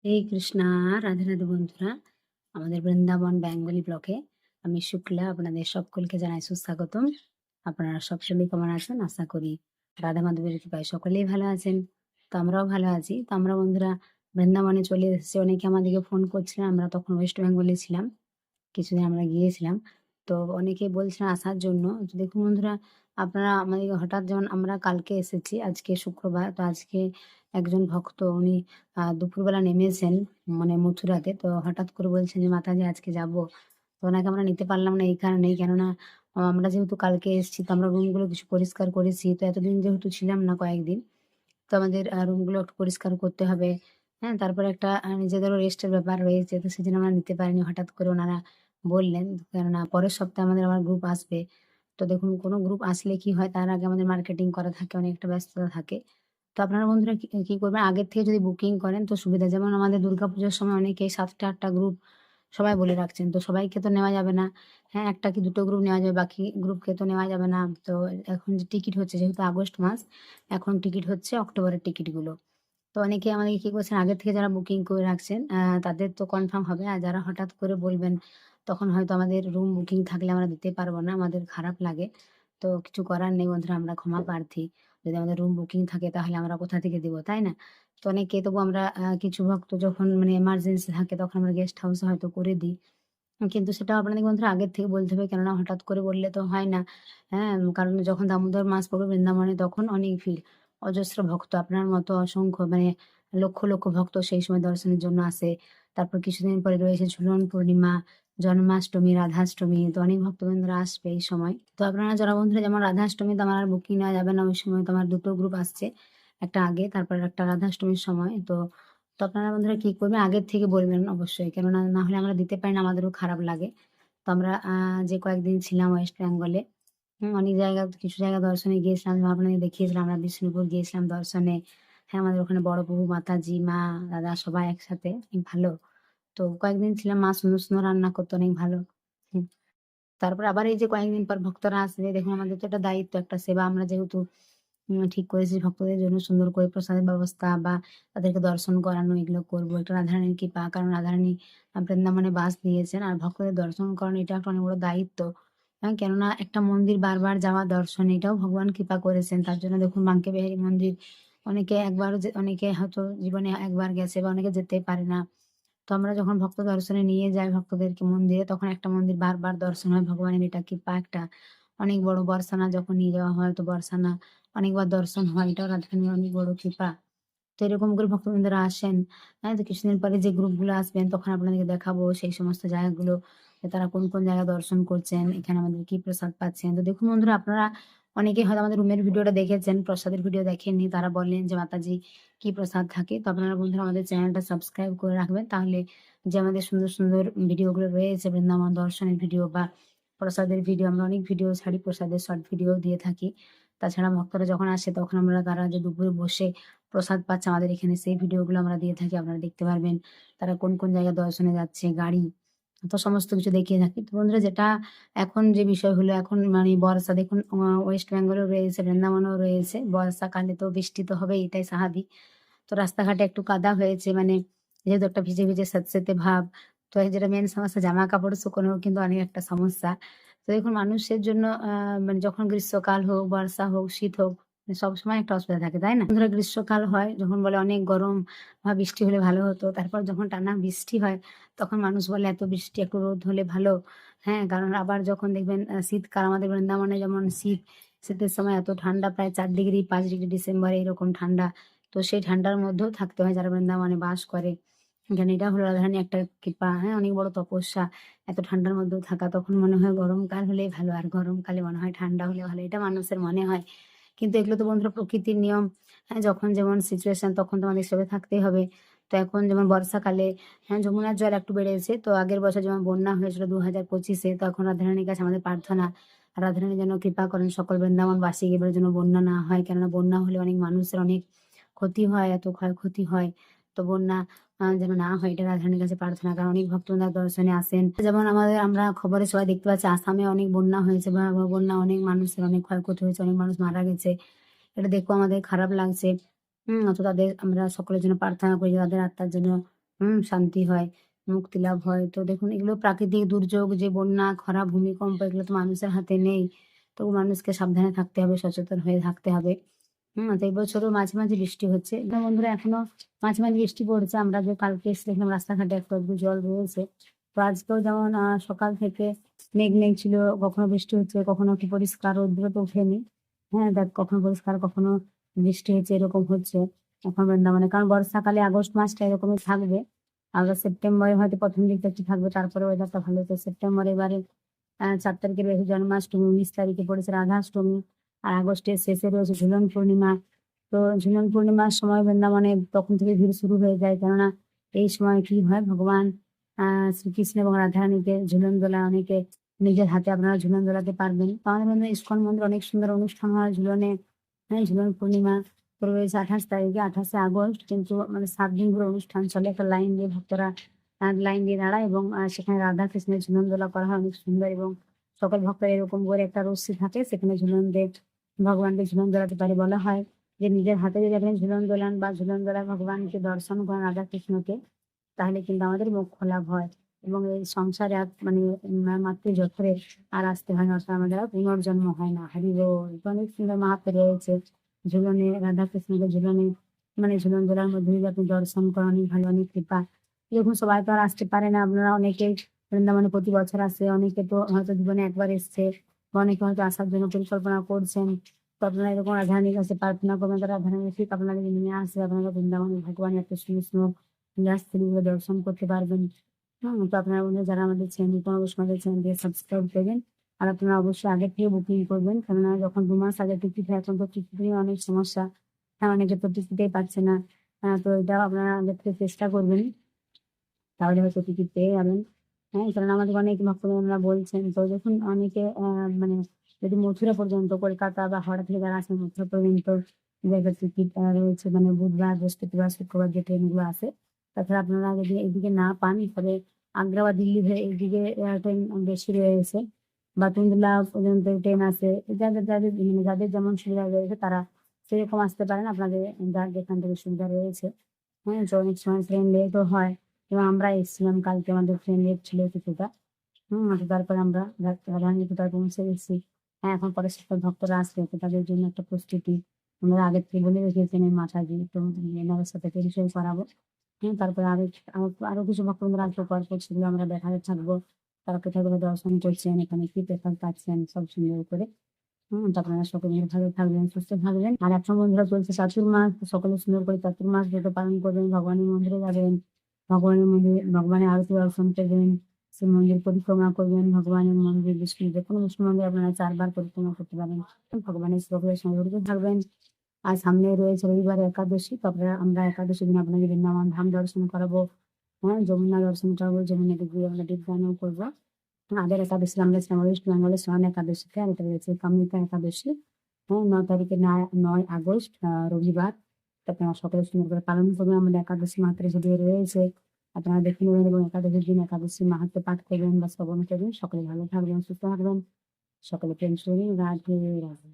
হরে কৃষ্ণা। রাধে রাধে বন্ধুরা, আমাদের বৃন্দাবন বেঙ্গলি ব্লকে আমি শুক্লা আপনাদের সকলকে জানাই সুস্বাগতম। আপনারা সকলেই কেমন আছেন? আশা করি রাধা মাধবের কৃপায় সকলেই ভালো আছেন। তো আমরাও ভালো আছি। তো আমরা বন্ধুরা বৃন্দাবনে চলে এসেছি। অনেকে আমাদেরকে ফোন করছিলেন, আমরা তখন ওয়েস্ট বেঙ্গলে ছিলাম, কিছুদিন আমরা গিয়েছিলাম। তো অনেকেই বলছিলেন আসার জন্য। তো দেখুন বন্ধুরা, আপনারা আমাদেরকে হঠাৎ, যেমন আমরা কালকে এসেছি, আজকে শুক্রবার। তো আজকে একজন ভক্ত উনি দুপুরবেলা নেমেছেন মানে মথুরাতে। তো হঠাৎ করে বলছেন যে, "মাতাজি আজকে যাবো।" তো ওনাকে আমরা নিতে পারলাম না এই কারণেই, কেননা আমরা যেহেতু কালকে এসেছি, তো আমরা রুমগুলো কিছু পরিষ্কার করেছি। তো এতদিন যেহেতু ছিলাম না কয়েকদিন, তো আমাদের রুমগুলো একটু পরিষ্কার করতে হবে। হ্যাঁ? তারপরে একটা নিজেদেরও রেস্টের ব্যাপার রয়েছে। তো সেজন্য আমরা নিতে পারিনি। হঠাৎ করে ওনারা বললেন। কেননা পরের সপ্তাহে আমাদের আবার গ্রুপ আসবে। তো দেখুন, কোনো গ্রুপ আসলে কি হয়, তার আগে আমাদের মার্কেটিং করা থাকে, অনেকটা ব্যস্ততা থাকে। তো আপনারা বন্ধুরা কি করবেন, আগের থেকে যদি বুকিং করেন তো সুবিধা। যেমন আমাদের দুর্গাপুজোর সময় অনেকেই ৭ টা ৮ টা গ্রুপ সবাই বলে রাখছেন। তো সবাইকে তো নেওয়া যাবে না। হ্যাঁ, ১ টা কি ২ টো গ্রুপ নেওয়া যাবে, বাকি গ্রুপকে তো নেওয়া যাবে না। তো এখন যে টিকিট হচ্ছে, যেহেতু আগস্ট মাস, এখন টিকিট হচ্ছে অক্টোবরের টিকিটগুলো। তো অনেকে আমাদেরকে কি করছেন, আগে থেকে যারা বুকিং করে রাখছেন তাদের তো কনফার্ম হবে। আর যারা হঠাৎ করে বলবেন, তখন হয়তো আমাদের রুম বুকিং থাকলে আমরা দিতে পারব না। আমাদের খারাপ লাগে। তো কিছু করার নেই বন্ধুরা, আমরা ক্ষমা প্রার্থী। যদি আমাদের রুম বুকিং থাকে তাহলে আমরা কোথা থেকে দিব, তাই না? তো অনেকে, তবু আমরা কিছু ভক্ত যখন মানে এমার্জেন্সি থাকে তখন আমরা গেস্ট হাউসে হয়তো করে দিই। কিন্তু সেটাও আপনাদের বন্ধুরা আগের থেকে বলতে হবে, কেননা হঠাৎ করে বললে তো হয় না। হ্যাঁ? কারণ যখন দামোদর মাস পড়বে বৃন্দাবনে তখন অনেক ভিড়। অজস্র ভক্ত, আপনার মতো অসংখ্য মানে লক্ষ, লক্ষ ভক্ত সেই সময় দর্শনের জন্য আসে। তারপর কিছুদিন পরে রয়েছে ঝুলন পূর্ণিমা, জন্মাষ্টমী, রাধাষ্টমী। তো অনেক ভক্তবৃন্দরা আসবে এই সময়। তো আপনারা যারা বন্ধুরা, যেমন রাধাষ্টমীতে আমার আর বুকিং নেওয়া যাবে না, ওই সময় তো আমার ২ টো গ্রুপ আসছে। একটা আগে, তারপর একটা রাধাষ্টমীর সময়। তো আপনারা বন্ধুরা কি করবেন, আগের থেকে বলবেন অবশ্যই। কেননা না হলে আমরা দিতে পারি না, আমাদেরও খারাপ লাগে। তো আমরা যে কয়েকদিন ছিলাম ওয়েস্ট বেঙ্গলে, অনেক জায়গা, কিছু জায়গা দর্শনে গিয়েছিলাম। যেমন আপনাদের দেখিয়েছিলাম, আমরা বিষ্ণুপুর গিয়েছিলাম দর্শনে। হ্যাঁ, আমাদের ওখানে বড় প্রভু, মাতাজি, মা, দাদা সবাই একসাথে, অনেক ভালো। তো কয়েকদিন ছিলাম, মা সুন্দর, সুন্দর রান্না করতো, অনেক ভালো। হুম। তারপরে আবার এই যে কয়েকদিন পর ভক্তরা আসবে, দেখুন আমাদের তো একটা দায়িত্ব, একটা সেবা। আমরা যেহেতু ঠিক করেছি ভক্তদের জন্য সুন্দর করে প্রসাদের ব্যবস্থা বা তাদেরকে দর্শন করানো, এগুলো করবো। এটা রাধারানীর কৃপা। কারণ রাধারানী বৃন্দাবনে বাস দিয়েছেন। আর ভক্তদের দর্শন করানো এটা একটা অনেক বড় দায়িত্ব। হ্যাঁ? কেননা একটা মন্দির বারবার যাওয়া, দর্শন, এটাও ভগবান কৃপা করেছেন। তার জন্য দেখুন বাঙ্কে বিহারী মন্দির অনেকে হয়তো জীবনে একবার গেছে বা অনেকে যেতে পারে না। তো আমরা যখন ভক্ত দর্শনে নিয়ে যাই ভক্তদেরকে মন্দিরে, তখন একটা মন্দির বারবার দর্শন হয়। ভগবানের এটা কৃপা একটা। অনেক বড় বরসানা যখন নিয়ে যাওয়া হয়, তো বরসানা অনেকবার দর্শন হয়। এটাও রাধারানীর অনেক বড় কৃপা। তো এরকম করে ভক্তবৃন্দরা আসেন। হ্যাঁ? তো কিছুদিন পরে যে গ্রুপগুলো আসবেন তখন আপনাদেরকে দেখাবো সেই সমস্ত জায়গাগুলো, যে তারা কোন, কোন জায়গায় দর্শন করছেন, এখানে আমাদের কি প্রসাদ পাচ্ছেন। তো দেখুন বন্ধুরা, আপনারা অনেকেই হয়তো আমাদের রুমের ভিডিওটা দেখেছেন, প্রসাদের ভিডিও দেখেননি। তারা বললেন যে, "মাতাজি কি প্রসাদ থাকে?" তো আপনারা বন্ধুরা আমাদের চ্যানেলটা সাবস্ক্রাইব করে রাখবেন। তাহলে যে আমাদের সুন্দর, সুন্দর ভিডিওগুলো রয়েছে, বৃন্দাবন দর্শনের ভিডিও বা প্রসাদের ভিডিও, আমরা অনেক ভিডিও ছাড়ি, প্রসাদের শর্ট ভিডিও দিয়ে থাকি। তাছাড়া ভক্তরা যখন আসে তখন তারা যে দুপুরে বসে প্রসাদ পাচ্ছে আমাদের এখানে, সেই ভিডিওগুলো আমরা দিয়ে থাকি। আপনারা দেখতে পারবেন। তারা কোন, কোন জায়গায় দর্শনে যাচ্ছে, গাড়ি, তো সমস্ত কিছু দেখিয়ে থাকি। তো বন্ধুরা, যেটা এখন যে বিষয় হলো, এখন মানে বর্ষা, দেখুন ওয়েস্ট বেঙ্গলেও রয়েছে, বৃন্দাবনেও রয়েছে। বর্ষাকালে তো বৃষ্টি তো হবেই, এটাই স্বাভাবিক। তো রাস্তাঘাটে একটু কাদা হয়েছে, মানে যেহেতু একটা ভিজে, ভিজে স্যাঁতসেঁতে ভাব। তো এই যেটা মেইন সমস্যা, জামাকাপড় শুকোনোও কিন্তু অনেক একটা সমস্যা। তো দেখুন মানুষের জন্য মানে যখন গ্রীষ্মকাল হোক, বর্ষা হোক, শীত হোক, মানে সবসময় একটা অসুবিধা থাকে, তাই না? বন্ধুরা, গ্রীষ্মকাল হয় যখন, বলে অনেক গরম বা বৃষ্টি হলে ভালো হতো। তারপর যখন টানা বৃষ্টি হয় তখন মানুষ বলে এত বৃষ্টি, একটু রোদ হলে ভালো। হ্যাঁ? কারণ আবার যখন দেখবেন শীতকাল, আমাদের বৃন্দাবনে যেমন শীত, শীতের সময় এত ঠান্ডা, প্রায় ৪ ডিগ্রি ৫ ডিগ্রি ডিসেম্বরে এরকম ঠান্ডা। তো সেই ঠান্ডার মধ্যেও থাকতে হয় যারা বৃন্দাবনে বাস করে। এখানে এটা হলো রাধারানীর একটা কৃপা, হ্যাঁ? অনেক বড় তপস্যা। এত ঠান্ডার মধ্যেও থাকা। তখন মনে হয় গরমকাল হলেই ভালো, আর গরমকালে মনে হয় ঠান্ডা হলে ভালো। এটা মানুষের মনে হয়। কিন্তু এগুলো তো বন্ধুরা প্রকৃতির নিয়ম। হ্যাঁ? যখন যেমন সিচুয়েশন তখন তো আমাদের হিসেবে থাকতেই হবে। তো এখন যেমন বর্ষাকালে, হ্যাঁ, যমুনার জল একটু বেড়েছে। তো আগের বছর যেমন বন্যা হয়েছিল ২০২৫ এ, তখন রাধারানীর কাছে আমাদের প্রার্থনা, রাধারানী যেন কৃপা করেন সকল বৃন্দাবনবাসী, এবারে যেন বন্যা না হয়। কেননা বন্যা হলে অনেক মানুষের অনেক ক্ষতি হয়, এত ক্ষয়ক্ষতি হয়। তো বন্যা যেন না হয়, এটা রাধারানীর কাছে প্রার্থনা। কারণ অনেক ভক্তরা দর্শনে আসেন। যেমন আমরা খবরে সবাই দেখতে পাচ্ছি, আসামে অনেক বন্যা হয়েছে, ভয়াবহ বন্যা, অনেক মানুষের অনেক ক্ষয়ক্ষতি হয়েছে, অনেক মানুষ মারা গেছে। এটা দেখেও আমাদের খারাপ লাগছে। তো তাদের আমরা সকলের জন্য প্রার্থনা করি যে তাদের আত্মার জন্য শান্তি হয়, মুক্তি লাভ হয়। তো দেখুন এগুলো প্রাকৃতিক দুর্যোগ, যে বন্যা, খরা, ভূমিকম্প, এগুলো তো মানুষের হাতে নেই। তবু মানুষকে সাবধানে থাকতে হবে, সচেতন হয়ে থাকতে হবে। তো এবছরও মাঝে, মাঝে বৃষ্টি হচ্ছে। না বন্ধুরা, এখনো মাঝে, মাঝে বৃষ্টি পড়ছে। আমরা যে কালকে এসে দেখলাম রাস্তাঘাটে একটু আধটু জল রয়েছে। তো আজকেও যেমন সকাল থেকে মেঘ, মেঘ ছিল। কখনো বৃষ্টি হচ্ছে, কখনো কি পরিষ্কার রৌদ্র তো ওঠেনি। দেখ কখনো পরিষ্কার, কখনো বৃষ্টি হচ্ছে, এরকম হচ্ছে এখন বৃন্দাবনে। কারণ বর্ষাকালে আগস্ট মাসটা এরকমই থাকবে। আগস্ট, সেপ্টেম্বরে হয়তো ১ম দিকটা একটু থাকবে, তারপরে ওয়েদারটা ভালো হতো। সেপ্টেম্বরে এবারে ৪ তারিখে রয়েছে জন্মাষ্টমী, ১৯ তারিখে পড়েছে রাধাষ্টমী, আর আগস্টের শেষে রয়েছে ঝুলন পূর্ণিমা। তো ঝুলন পূর্ণিমার সময় বৃন্দাবনে তখন থেকে ভিড় শুরু হয়ে যায়। কেননা এই সময় কি হয়, ভগবান শ্রীকৃষ্ণ এবং রাধারানীকে ঝুলন দোলা, অনেকে নিজের হাতে আপনারা ঝুলন দোলাতে পারবেন। তো আমাদের বন্ধু ইস্কন মন্দিরে অনেক সুন্দর অনুষ্ঠান হয় ঝুলনে। ঝুলন পূর্ণিমা তো রয়েছে ২৮ তারিখে, ২৮শে আগস্ট। কিন্তু মানে ৭ দিন ধরে অনুষ্ঠান চলে। একটা লাইন দিয়ে ভক্তরা লাইন দিয়ে দাঁড়ায় এবং সেখানে রাধা কৃষ্ণের ঝুলন দোলা করা হয় অনেক সুন্দর, এবং সকল ভক্তরা এরকম করে একটা রশ্মি থাকে, সেখানে ঝুলন দিয়ে ভগবানকে ঝুলন দোলাতে পারে। বলা হয় যে নিজের হাতে যদি আপনি ঝুলন দোলান বা ঝুলন দোলায় ভগবানকে দর্শন করেন, রাধা কৃষ্ণকে, তাহলে কিন্তু আমাদের মোক্ষ লাভ হয় এবং এই সংসারে আর মানে মাতৃ জঠরে আর আসতে হয় না, অর্থাৎ আমাদের আর পুনর্জন্ম হয় না। হরি বল। তো অনেক সুন্দর মাহাত্ম্য রয়েছে ঝুলনে, রাধা কৃষ্ণকে ঝুলনে, মানে ঝুলন দোলার মধ্যে যদি আপনি দর্শন করেন, অনেক ভালো, অনেক কৃপা। এরকম সবাই তো আর আসতে পারে না। আপনারা অনেকেই বৃন্দাবনে প্রতি বছর আসে, অনেকে তো হয়তো জীবনে একবার এসছে, বা অনেকে হয়তো আসার জন্য পরিকল্পনা করছেন। তো আপনারা এরকম রাধারানীর কাছে প্রার্থনা করবেন, তো রাধারানী ঠিক আপনাদেরকে নিয়ে আসবে, আপনারা বৃন্দাবনে ভগবানের এত সুন্দর সুন্দর লীলাস্ত্রীগুলো দর্শন করতে পারবেন। তো আপনারা বন্ধুরা যারা আমাদের চ্যানেল অবশ্যই আমাদের চ্যানেলটিকে সাবস্ক্রাইব করবেন। আর আপনারা অবশ্যই আগে থেকে বুকিং করবেন, কেননা যখন ২ মাস আগে টিকিট হয়, এখন তো টিকিট নিয়ে অনেক সমস্যা। অনেকে তো টিকিটেই পাচ্ছে না। তো এটাও আপনারা আগে থেকে চেষ্টা করবেন, তাহলে হয়তো টিকিট পেয়ে যাবেন। কারণ আমাদের অনেক ভক্তবৃন্দরা বলছেন। তো দেখুন অনেকে মানে যদি মথুরা পর্যন্ত, কলকাতা বা হাওড়া থেকে যারা আসেন মথুরা পর্যন্ত জায়গার টিকিট রয়েছে, মানে বুধবার, বৃহস্পতিবার, শুক্রবার যে ট্রেনগুলো আছে। তাছাড়া আপনারা যদি এইদিকে না পান, তবে আগ্রা বা দিল্লি হয়ে এইদিকে ট্রেন বেশি রয়েছে। বাতুনদুলা পর্যন্ত ট্রেন আছে। যাদের যাদের মানে যাদের যেমন সুবিধা রয়েছে তারা সেরকম আসতে পারেন, আপনাদের যার যেখান থেকে সুবিধা রয়েছে। তো অনেক সময় ট্রেন লেটও হয়, এবং আমরা এসেছিলাম কালকে, আমাদের ট্রেন লেট ছিল কিছুটা। তো তারপরে আমরা রাধারানীপুরটায় পৌঁছে গেছি। এখন পরে সেসব ভক্তরা আসবে, তো তাদের জন্য একটা প্রস্তুতি আমরা আগে থেকে বলে রেখেছি এই মাতাজি। তো এনাদের সাথে পরিচয় করাবো। তারপরে আরো কিছু ভক্তবৃন্দরা আসবে, পরপর সেগুলো আমরা দেখাতে থাকবো। তারা কোথায় কোথায় দর্শন করছেন, এখানে কি প্রসাদ পাচ্ছেন, সব সুন্দর করে। তো আপনারা সকলে মিলে ভালো থাকবেন, সুস্থ থাকবেন। আর এখন বন্ধুরা চলছে চাতুর্মাস। তো সকলে সুন্দর করে চাতুর্মাস ব্রত পালন করবেন, ভগবানের মন্দিরে যাবেন, ভগবানের মন্দিরে ভগবানের আরতি দর্শন করবেন, সেই মন্দির পরিক্রমা করবেন। ভগবানের মন্দির, বিষ্ণু যেকোনো বিষ্ণু মন্দির আপনারা ৪ বার পরিক্রমা করতে পারেন। ভগবানের শ্লোকের সঙ্গে জড়িত থাকবেন। আর সামনে রয়েছে রবিবার একাদশী। তো আমরা একাদশীর দিন আপনাকে বৃন্দাবন ধাম দর্শন করাবো। যমুনা দর্শন করাবো, যমুনাতে গিয়ে আমরা দীপদানও করবো। আগের একাদশী আমরা ছিলাম ওয়েস্ট বেঙ্গলের স্বর্ণ একাদশীতে, আর এটা রয়েছে কামিকা একাদশী। ৯ তারিখে ৯ আগস্ট রবিবার। তো আপনারা সকলে সুন্দর করে পালন করবেন। আমাদের একাদশী মাহাত্ম্যে ভিডিও রয়েছে, আপনারা দেখে নেবেন, এবং একাদশীর দিন একাদশী মাহাত্ম্য পাঠ করবেন বা শ্রবণ করবেন। সকলে ভালো থাকবেন, সুস্থ থাকবেন। সকলে প্রেম সহিত রাধে রাধে।